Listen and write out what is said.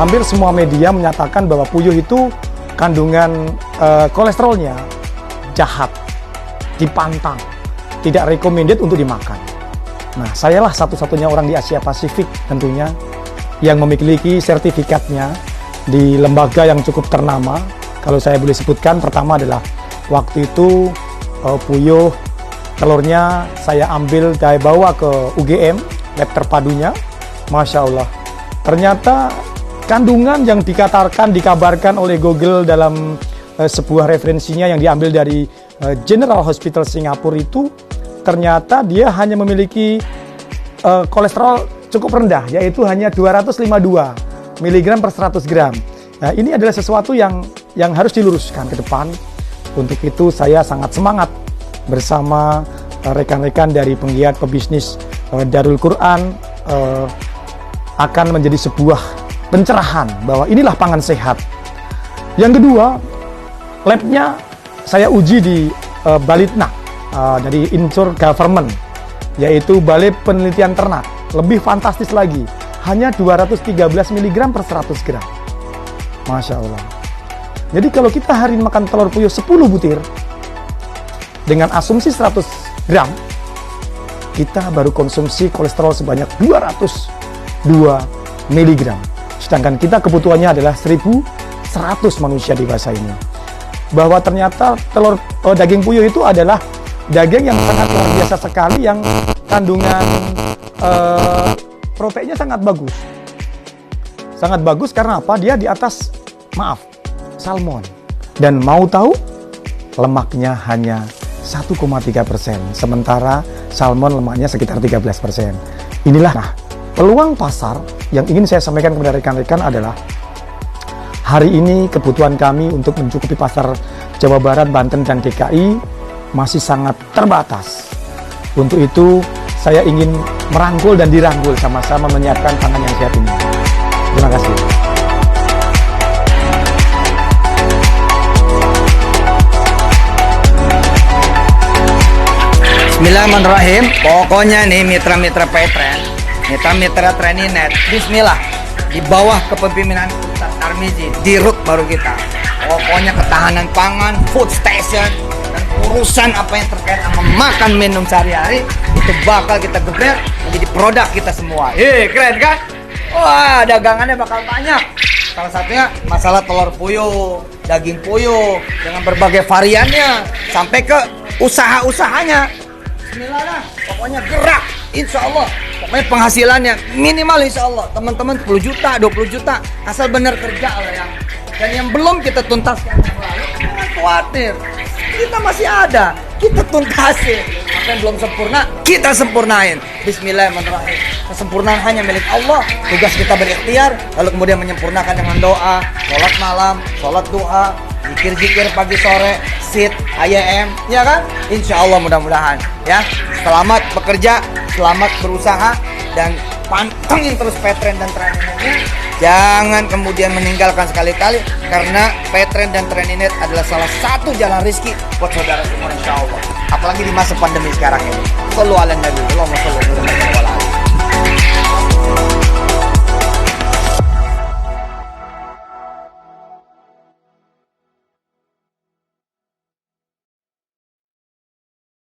hampir semua media menyatakan bahwa puyuh itu kandungan kolesterolnya jahat, dipantang, tidak recommended untuk dimakan. Nah, sayalah satu-satunya orang di Asia Pasifik tentunya yang memiliki sertifikatnya di lembaga yang cukup ternama. Kalau saya boleh sebutkan, pertama adalah waktu itu puyuh telurnya saya ambil, saya bawa ke UGM, lab terpadunya. Masya Allah, ternyata kandungan yang dikabarkan oleh Google dalam sebuah referensinya yang diambil dari General Hospital Singapura itu, ternyata dia hanya memiliki kolesterol cukup rendah, yaitu hanya 252 mg per 100 gram. Nah, ini adalah sesuatu yang harus diluruskan ke depan. Untuk itu saya sangat semangat bersama rekan-rekan dari penggiat pebisnis Darul Quran akan menjadi sebuah pencerahan bahwa inilah pangan sehat. Yang kedua, labnya saya uji di Balitnak dari Insur Government, yaitu Balai Penelitian Ternak. Lebih fantastis lagi, hanya 213 mg per 100 gram. Masya Allah. Jadi kalau kita hari ini makan telur puyuh 10 butir dengan asumsi 100 gram, kita baru konsumsi kolesterol sebanyak 202 mg. Sedangkan kita kebutuhannya adalah 1100 manusia dewasa ini. Bahwa ternyata daging puyuh itu adalah daging yang sangat luar biasa sekali, yang kandungan proteinnya sangat bagus. Sangat bagus karena apa? Dia di atas, salmon. Dan mau tahu? Lemaknya hanya 1,3%. Sementara salmon lemaknya sekitar 13%. Inilah peluang pasar yang ingin saya sampaikan kepada rekan-rekan adalah hari ini kebutuhan kami untuk mencukupi pasar Jawa Barat, Banten, dan DKI masih sangat terbatas. Untuk itu saya ingin merangkul dan dirangkul sama-sama menyiapkan pangan yang sehat ini. Terima kasih. Bismillahirrahmanirrahim. Pokoknya nih mitra-mitra Petren, mitra-mitra Treninet, bismillah, di bawah kepemimpinan Ustaz Tarmizi, di RUT baru kita. Pokoknya ketahanan pangan, food station, dan urusan apa yang terkait sama makan minum sehari-hari itu bakal kita geber menjadi produk kita semua. Keren kan? Wah, dagangannya bakal banyak. Salah satunya masalah telur puyuh, daging puyuh dengan berbagai variannya sampai ke usaha-usahanya. Bismillah lah, pokoknya gerak, insya Allah. Pokoknya penghasilannya minimal insya Allah. Teman-teman 10 juta, 20 juta, asal benar kerja lah yang. Dan yang belum kita tuntaskan yang lalu, jangan khawatir. Kita masih ada, kita tuntasin. Apa yang belum sempurna, kita sempurnain. Bismillahirrahmanirrahim. Kesempurnaan hanya milik Allah. Tugas kita berikhtiar, lalu kemudian menyempurnakan dengan doa, sholat malam, sholat duha, zikir-zikir pagi sore, sit, IM, ya kan? Insya Allah mudah-mudahan ya. Selamat bekerja, selamat berusaha, dan pantengin terus Petren dan Treninet. Jangan kemudian meninggalkan sekali-kali, karena Petren dan Treninet adalah salah satu jalan rezeki buat saudara semua insya Allah. Apalagi di masa pandemi sekarang ini. Sallu ala nabi, Allahumma shalli alaihi wasallam.